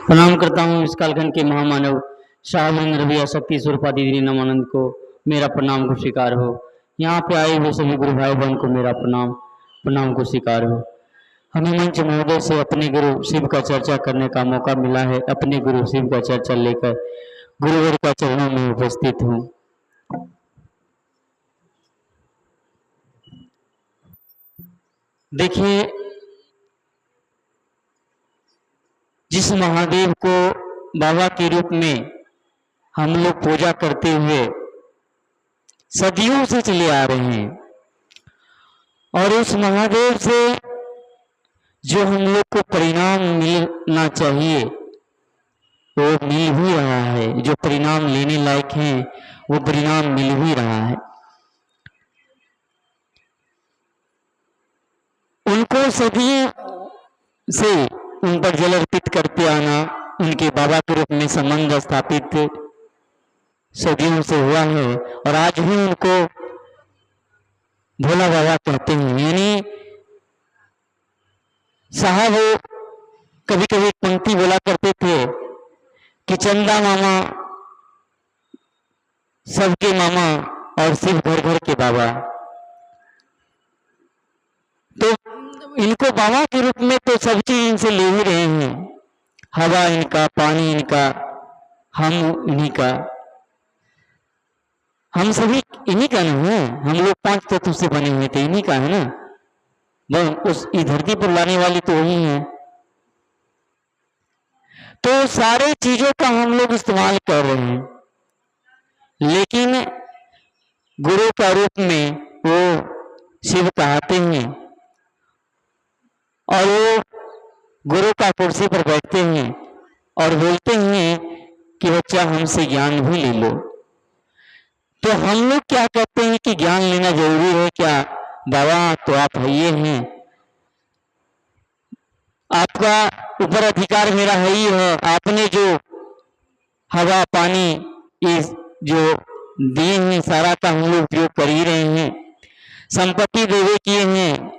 प्रणाम करता हूँ इस कालखंड के महामानव शाहबुलंद रबिया शक्ति स्वरूपादि दीनी नमानंद को मेरा प्रणाम को स्वीकार हो। यहाँ पे आए हुए सभी गुरु भाई बहन को मेरा प्रणाम को स्वीकार हो। हमें मंच महोदय से अपने गुरु शिव का चर्चा करने का मौका मिला है। अपने गुरु शिव का चर्चा लेकर गुरुवर का चरणों में उपस्थित हूँ। देखिए, जिस महादेव को बाबा के रूप में हम लोग पूजा करते हुए सदियों से चले आ रहे हैं, और उस महादेव से जो हम लोग को परिणाम मिलना चाहिए वो मिल भी रहा है। जो परिणाम लेने लायक है वो परिणाम मिल भी रहा है। उनको सदियों से उन पर जल अर्पित करते आना, उनके बाबा के रूप में संबंध स्थापित सदियों से हुआ है, और आज भी उनको भोला बाबा कहते हैं। यानी साहब कभी कभी पंक्ति बोला करते थे कि चंदा मामा सबके मामा और शिव घर घर के बाबा। तो इनको बाबा के रूप में तो सब चीज इनसे ले ही रहे हैं। हवा इनका, पानी इनका, हम इन्हीं का, हम सभी इन्हीं का नहीं है। हम लोग 5 तत्व से बने हुए थे, इन्हीं का है ना। वो उस इस धरती पर लाने वाली तो वही है। तो सारे चीजों का हम लोग इस्तेमाल कर रहे हैं, लेकिन गुरु का रूप में वो शिव कहते हैं, और वो गुरु का कुर्सी पर बैठते हैं और बोलते हैं कि बच्चा हमसे ज्ञान भी ले लो। तो हम लोग क्या कहते हैं कि ज्ञान लेना जरूरी है क्या? बाबा तो आप ये हैं, आपका ऊपर अधिकार मेरा है ही है। आपने जो हवा पानी ये जो दिए हैं सारा का हम लोग उपयोग कर ही रहे हैं। संपत्ति देवे किए हैं,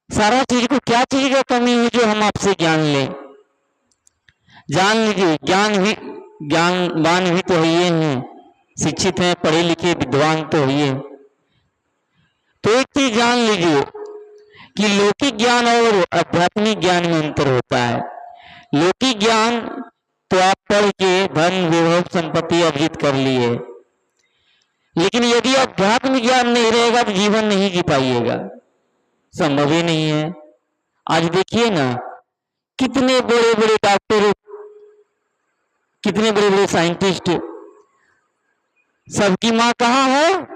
सारा चीज को क्या चीज का कमी है जो हम आपसे ज्ञान लें? जान लीजिए, ज्ञानवान भी तो है हैं, शिक्षित हैं, पढ़े लिखे विद्वान तो है। तो एक चीज जान लीजिए कि लौकिक ज्ञान और आध्यात्मिक ज्ञान में अंतर होता है। लौकिक ज्ञान तो आप पढ़ के धन वैभव संपत्ति अर्जित कर लिए, लेकिन यदि आध्यात्मिक ज्ञान नहीं रहेगा तो जीवन नहीं जी पाइएगा, संभव ही नहीं है। आज देखिए ना, कितने बड़े बड़े डॉक्टर, कितने बड़े बड़े साइंटिस्ट, सबकी माँ कहाँ है?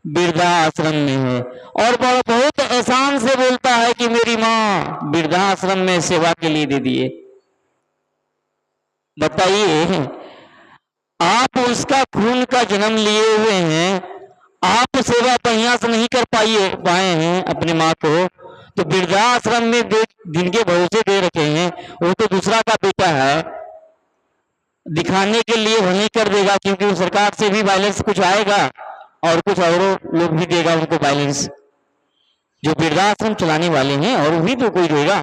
वृद्धाश्रम में है। और बहुत एहसान से बोलता है कि मेरी माँ वृद्धाश्रम में सेवा के लिए दे दिए। बताइए, आप उसका खून का जन्म लिए हुए हैं, आप सेवा बढ़िया से नहीं कर पाए हैं अपनी माँ को, तो वृद्धाश्रम में जिनके भरोसे दे रखे हैं वो तो दूसरा का बेटा है, दिखाने के लिए वही कर देगा, क्योंकि सरकार से भी बैलेंस कुछ आएगा और कुछ और लोग भी देगा उनको बैलेंस, जो वृद्धाश्रम चलाने वाले हैं, और भी तो कोई देगा।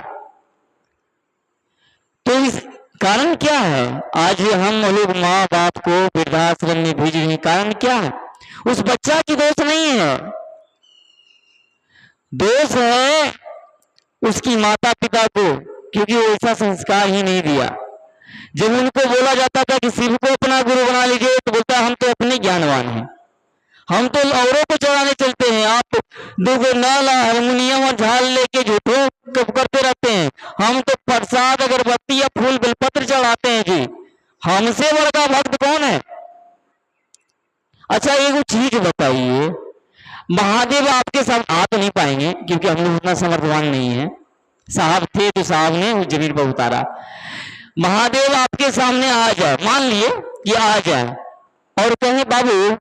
तो इस कारण क्या है आज हम लोग माँ बाप को वृद्धाश्रम में भेज रहे हैं? कारण क्या है? उस बच्चा की दोष नहीं है, दोष है उसकी माता पिता को, क्योंकि वो ऐसा संस्कार ही नहीं दिया। जब उनको बोला जाता था कि शिव को अपना गुरु बना लीजिए, तो बोलता हम तो अपने ज्ञानवान हैं, हम तो औरों को चढ़ाने चलते हैं, आप दो नाला हारमोनियम और झाल लेके झूठों करते रहते हैं, हम तो प्रसाद अगरबत्ती या फूल बेलपत्र चढ़ाते हैं जी, हमसे बड़ा भक्त कौन है? अच्छा, एक चीज बताइए, महादेव आपके साथ आ तो नहीं पाएंगे क्योंकि हम लोग उतना समर्थवान नहीं है। साहब थे तो साहब ने उस जमीन पर उतारा। महादेव आपके सामने आ जाए, मान लिए कि आ जाए, और कहे बाबू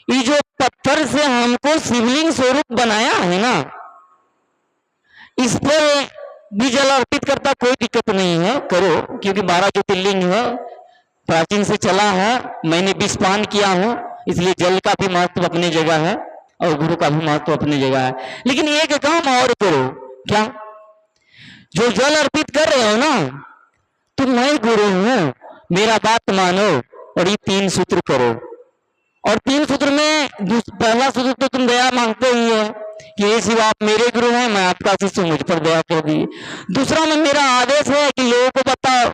ये जो पत्थर से हमको शिवलिंग स्वरूप बनाया है ना, इस पर भी जल अर्पित करता कोई दिक्कत नहीं है, करो, क्योंकि 12 ज्योतिर्लिंग है, प्राचीन से चला है, मैंने विषपान किया हूं, इसलिए जल का भी महत्व अपनी जगह है और गुरु का भी महत्व अपनी जगह है। लेकिन एक काम और करो, क्या? जो जल अर्पित कर रहे हो ना, मेरा बात मानो और ये 3 सूत्र करो। और 3 सूत्र में पहला सूत्र तो तुम दया मांगते ही हो कि ये शिव आप मेरे गुरु हैं, मैं आपका शिष्य हूं, मुझ पर दया कर दी। दूसरा में मेरा आदेश है कि लोगों को बताओ,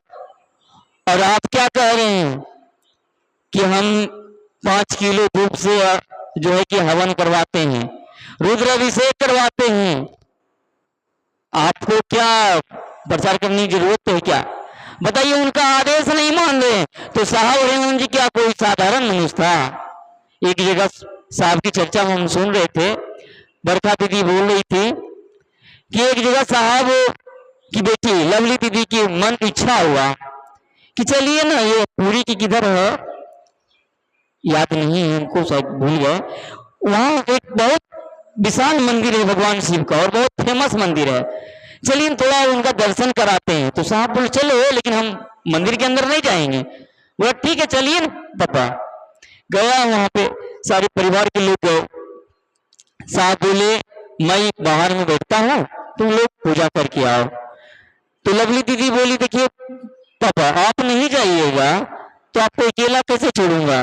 और आप क्या कह रहे हैं कि हम 5 किलो धूप से जो है कि हवन करवाते हैं, रुद्र अभिषेक करवाते हैं, आपको क्या प्रचार करने की जरूरत है क्या? बताइए, उनका आदेश नहीं मान रहे तो साहब रेमन जी क्या कोई साधारण मनुष्य था? एक जगह साहब की चर्चा में हम सुन रहे थे, बरखा दीदी बोल रही थी कि एक जगह साहब की बेटी लवली दीदी की मन इच्छा हुआ कि चलिए ना, ये पूरी की किधर है याद नहीं है उनको, शायद भूल गए, वहां एक बहुत विशाल मंदिर है भगवान शिव का और बहुत फेमस मंदिर है, चलिए थोड़ा उनका दर्शन कराते हैं। तो साहब बोले चलो, लेकिन हम मंदिर के अंदर नहीं जाएंगे। बोला ठीक है चलिए ना पापा। गया वहां पे, सारे परिवार के लोग गए। साहब बोले मैं बाहर में बैठता हूँ, तुम लोग पूजा करके आओ। तो लवली दीदी बोली देखिए पापा आप नहीं जाइएगा तो आपको अकेला कैसे छोड़ूंगा,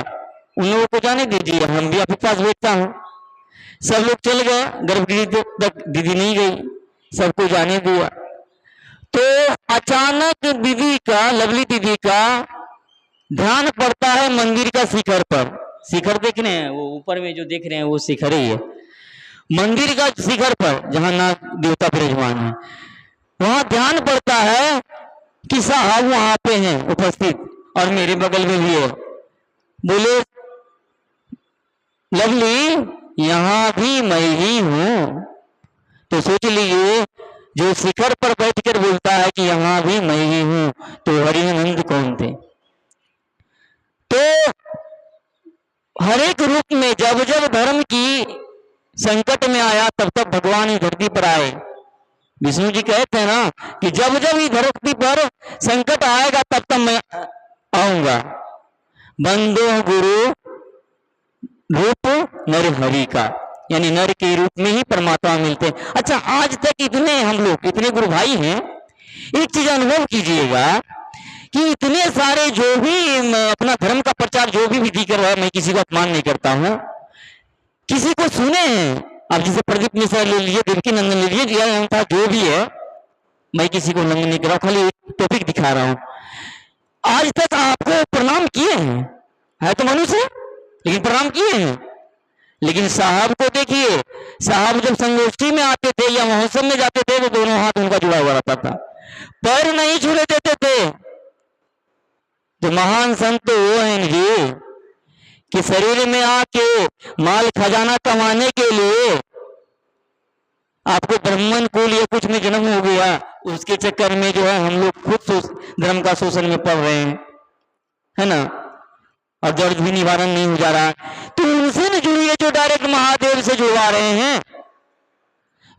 उन लोगों को जाने दीजिए, हम भी आपके पास बैठता हूँ। सब लोग चल गए, गर्भगृह तक दीदी नहीं गई, सबको जाने दिया। तो अचानक दीदी का, लवली दीदी का ध्यान पड़ता है मंदिर का शिखर पर। शिखर देख रहे हैं, वो ऊपर में जो देख रहे हैं वो शिखर ही है, मंदिर का शिखर पर जहां नाग देवता विराजमान है, वहां ध्यान पड़ता है कि साहब वहां पे हैं उपस्थित और मेरे बगल में भी है। बोले लवली यहां भी मैं ही हूं। तो सोच लीजिए, जो शिखर पर बैठकर बोलता है कि यहां भी मैं ही हूं, तो हरिनंद कौन थे? तो हर एक रूप में जब जब धर्म की संकट में आया तब तब भगवान ही धरती पर आए। विष्णु जी कहते हैं ना कि जब जब ही धरती पर संकट आएगा तब तब मैं आऊंगा। बंदो गुरु रूप नर हरि का, यानी नर के रूप में ही परमात्मा मिलते हैं। अच्छा, आज तक इतने हम लोग इतने गुरु भाई हैं, एक चीज अनुभव कीजिएगा कि इतने सारे जो भी अपना धर्म का प्रचार जो भी विधि कर रहा है, मैं किसी को अपमान नहीं करता हूं, किसी को सुने हैं आप, जैसे प्रदीप मिश्रा ले लीजिए, देवकी नंदन ले लीजिए, था जो भी है, मैं किसी को नंदन नहीं कर रहा हूं, खाली एक टॉपिक दिखा रहा हूं। आज तक आपको प्रणाम किए हैं, है तो मनुष्य लेकिन प्रणाम किए हैं। लेकिन साहब को देखिए, साहब जब संगोष्ठी में आते थे या महोत्सव में जाते थे तो दोनों हाथ उनका जुड़ा हुआ रहता था, पैर नहीं छूने देते थे। तो महान संत तो वो हैं जी कि शरीर में आके माल खजाना कमाने के लिए आपको ब्राह्मण कुल या कुछ में जन्म हो गया, उसके चक्कर में जो है हम लोग खुद धर्म का शोषण में पड़ रहे हैं, है ना, और दर्द भी निवारण नहीं हो जा रहा। तो उनसे न जुड़िए जो डायरेक्ट महादेव से जुड़वा रहे हैं,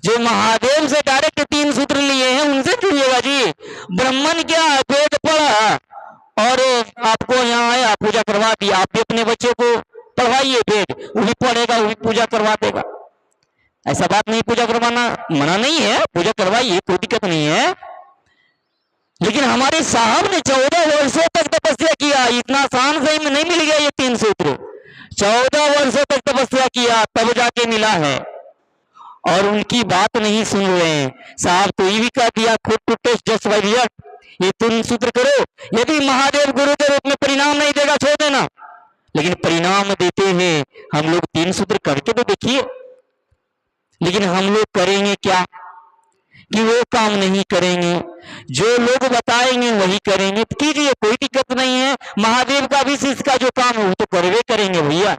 जो महादेव से डायरेक्ट 3 सूत्र लिए हैं उनसे जुड़िएगा जी। ब्राह्मण क्या वेद पढ़ा और आपको यहाँ आया पूजा करवा दी, आप भी अपने बच्चे को पढ़वाइए वेद, वो भी पढ़ेगा, वो भी पूजा करवा देगा। ऐसा बात नहीं, पूजा करवाना मना नहीं है, पूजा करवाइए, कोई दिक्कत नहीं है। लेकिन हमारे साहब ने 14 वर्षों तक तपस्या किया, इतना आसान से ही नहीं मिल गया ये 3 सूत्र, 14 वर्षों तक तपस्या किया तब जाके मिला है, और उनकी बात नहीं सुन रहे हैं। साहब तो ये भी कह दिया, खुद to test just by result, ये 3 सूत्र करो, यदि महादेव गुरु के रूप में परिणाम नहीं देगा छोड़ देना, लेकिन परिणाम देते हैं हम लोग 3 सूत्र करके तो देखिए। लेकिन हम लोग करेंगे क्या कि वो काम नहीं करेंगे, जो लोग बताएंगे वही करेंगे। तो कीजिए, कोई दिक्कत नहीं है, महादेव का भी शिष्य का जो काम है वो तो करवे करेंगे भैया,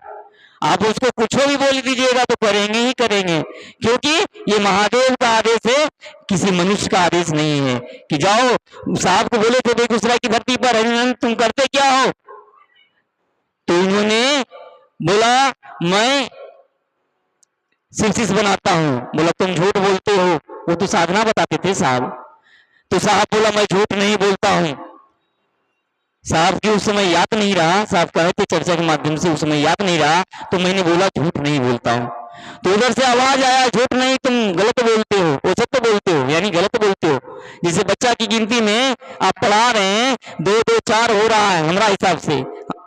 आप उसको कुछ भी बोल दीजिएगा तो करेंगे ही करेंगे, क्योंकि ये महादेव का आदेश है, किसी मनुष्य का आदेश नहीं है कि जाओ। साहब को बोले थे बेगूसराय की धरती पर, हरिनंद तुम करते क्या हो? तो उन्होंने बोला मैं शिव शिष्य बनाता हूं। बोला तुम झूठ बोलते हो, वो तो साधना बताते थे साहब। तो साहब बोला मैं झूठ नहीं बोलता हूं। साहब की उस समय याद नहीं रहा, साहब कहे थे चर्चा के माध्यम से, उस समय याद नहीं रहा, तो मैंने बोला झूठ नहीं बोलता हूं। तो उधर से आवाज आया झूठ नहीं, तुम गलत बोलते हो, वो सत्य बोलते हो, यानी गलत बोलते हो। जैसे बच्चा की गिनती में आप पढ़ा रहे हैं 2 2 4 हो रहा है हमारा हिसाब से,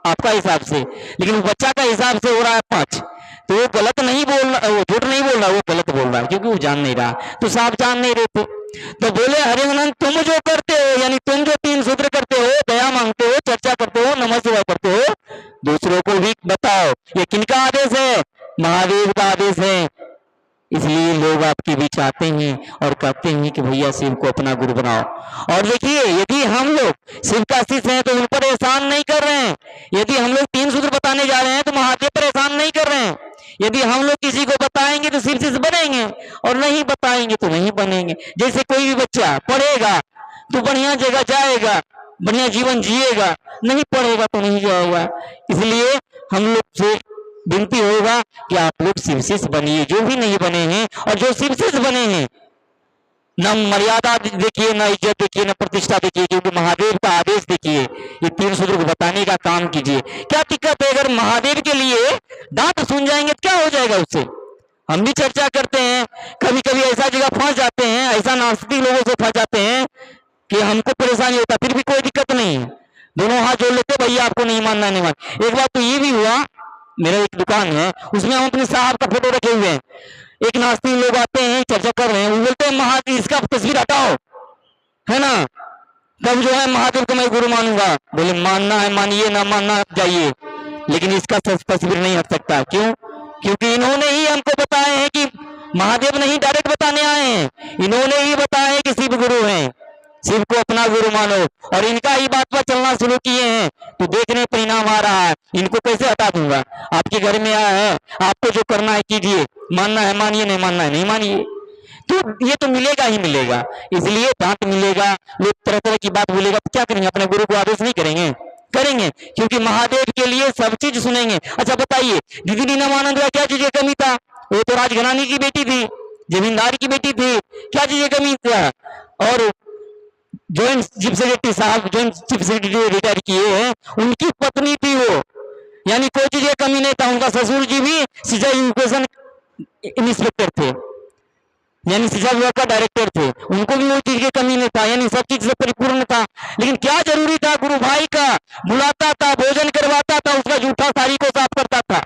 आपका हिसाब से, लेकिन वो बच्चा का हिसाब से हो रहा है 5, तो वो गलत नहीं बोल रहा, वो झूठ नहीं बोल रहा, वो गलत बोल रहा है क्योंकि वो जान नहीं रहा, तो साफ जान नहीं रहे थे। तो बोले हरिवंदन तुम जो करते हो, यानी तुम जो 3 सूत्र करते हो, दया मांगते हो, चर्चा करते हो, नमः शिवाय करते हो, दूसरों को भी बताओ। ये किनका आदेश है? महादेव का आदेश है। इसलिए लोग आपके बीच आते हैं और कहते हैं कि भैया शिव को अपना गुरु बनाओ। और देखिए, यदि हम लोग शिव का शिष्य हैं तो उन पर एहसान नहीं कर रहे हैं। यदि हम लोग 3 सूत्र बताने जा रहे हैं तो महादेव पर एहसान नहीं कर रहे हैं। यदि हम लोग किसी को बताएंगे तो शिव शिष्य बनेंगे, और नहीं बताएंगे तो नहीं बनेंगे। जैसे कोई भी बच्चा पढ़ेगा तो बढ़िया जगह जाएगा, बढ़िया जीवन जिएगा, नहीं पढ़ेगा तो नहीं जाएगा। इसलिए हम लोग से विनती होगा कि आप लोग शिव शिष्य बनिए, जो भी नहीं बने हैं, और जो शिव शिष्य बने हैं न मर्यादा देखिए, न इज्जत देखिए, न प्रतिष्ठा देखिए, क्योंकि महादेव का आदेश देखिए। ये 3 सूत्र को बताने का काम कीजिए। क्या दिक्कत है? अगर महादेव के लिए दांत सुन जाएंगे तो क्या हो जाएगा उससे? हम भी चर्चा करते हैं, कभी कभी ऐसा जगह फंस जाते हैं, ऐसा नास्तिक लोगों से फंस जाते हैं कि हमको परेशानी होता, फिर भी कोई दिक्कत नहीं है, दोनों हाथ जोड़ लेते, भैया आपको नहीं मानना नहीं मानना। एक बार तो ये भी हुआ, मेरा एक दुकान है, उसमें हम अपने साहब का फोटो रखे हुए हैं। एक नास्तिक लोग आते हैं, चर्चा कर रहे हैं, वो बोलते हैं महादेव इसका तस्वीर हटाओ, है ना, तब जो है महादेव को मैं गुरु मानूंगा। बोले मानना है मानिए, ना मानना जाइए, लेकिन इसका तस्वीर नहीं हट सकता। क्यों? क्योंकि इन्होंने ही हमको बताया है कि महादेव नहीं डायरेक्ट बताने आए हैं, इन्होंने ही बताया है कि शिव गुरु हैं, शिव को अपना गुरु मानो, और इनका ही बात पर चलना शुरू किए हैं, तो देखने परिणाम आ रहा है। इनको कैसे हटा दूंगा? आपके घर में आया है, आपको जो करना है कीजिए, मानना है मानिए, नहीं मानना है नहीं मानिए, तो ये तो मिलेगा ही मिलेगा। इसलिए डांट मिलेगा, लोग तरह तरह की बात बोलेगा, तो क्या करेंगे? अपने गुरु को आदेश नहीं करेंगे? करेंगे, क्योंकि महादेव के लिए सब चीज सुनेंगे। अच्छा बताइए, दीदी नीलमानंद का क्या चीज कमी था? वो तो राजघरानी की बेटी थी, जमींदार की बेटी थी, क्या चीज कमी था? और जॉइंट चीफ सेक्रेटरी साहब, जॉइंट चीफ सेक्रेटरी रिटायर किए हैं, उनकी पत्नी थी वो, यानी कोई चीज कमी नहीं था। उनका ससुर जी भी सिंचाई एजुकेशन इंस्पेक्टर थे, यानी सिंचाई विभाग का डायरेक्टर थे, उनको भी वो चीज की कमी नहीं था, यानी सब चीज से परिपूर्ण था। लेकिन क्या जरूरी था? गुरु भाई का बुलाता था, भोजन करवाता था, उसका जूठा साड़ी को साफ करता था।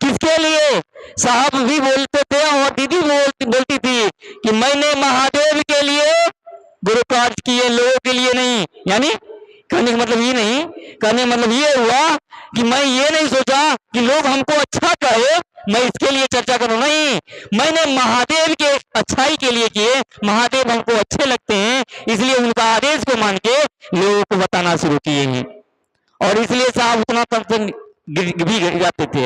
किसके लिए? साहब भी बोलते थे और दीदी बोलती थी कि मैंने महादेव के लिए गुरु कार्य किए, लोगों के लिए नहीं। यानी कहने का मतलब ये नहीं, कहने का मतलब ये हुआ कि मैं ये नहीं सोचा कि लोग हमको अच्छा कहे, मैं इसके लिए चर्चा करूं, नहीं, मैंने महादेव के अच्छाई के लिए किए। महादेव हमको अच्छे लगते हैं, इसलिए उनका आदेश को मान के लोगों को बताना शुरू किए हैं, और इसलिए साहब उतना तंत्र भी गिर जाते थे,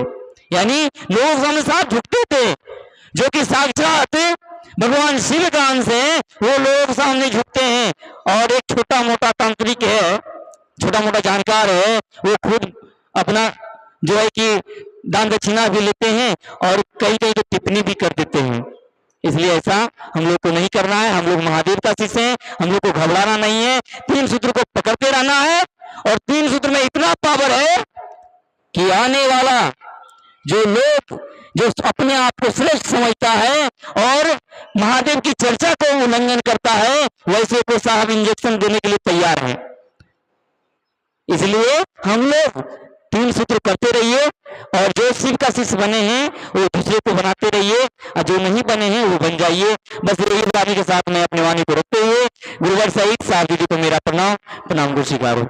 यानी लोग हमें साथ झुकते थे, जो कि साक्षात भगवान शिव का अंश है, वो लोग सामने झुकते हैं। और एक छोटा मोटा तांत्रिक है, छोटा मोटा जानकार है, वो खुद अपना जो है कि दान दक्षिणा भी लेते हैं, और कई कई तो टिप्पणी भी कर देते हैं। इसलिए ऐसा हम लोग को नहीं करना है। हम लोग महादेव का शिष्य हैं, हम लोग को घबराना नहीं है, 3 सूत्र को पकड़ते रहना है। और 3 सूत्र में इतना पावर है कि आने वाला जो लोग जो अपने आप को श्रेष्ठ समझता है और महादेव की चर्चा को उल्लंघन करता है, वैसे को साहब इंजेक्शन देने के लिए तैयार है। इसलिए हम लोग 3 सूत्र करते रहिए, और जो शिव का शिष्य बने हैं वो दूसरे को बनाते रहिए, और जो नहीं बने हैं वो बन जाइए। बस यही बताने के साथ मैं अपने वाणी को रखते हुए गुरुवर सहित साहब जी को मेरा प्रणाम गुरु स्वीकारो।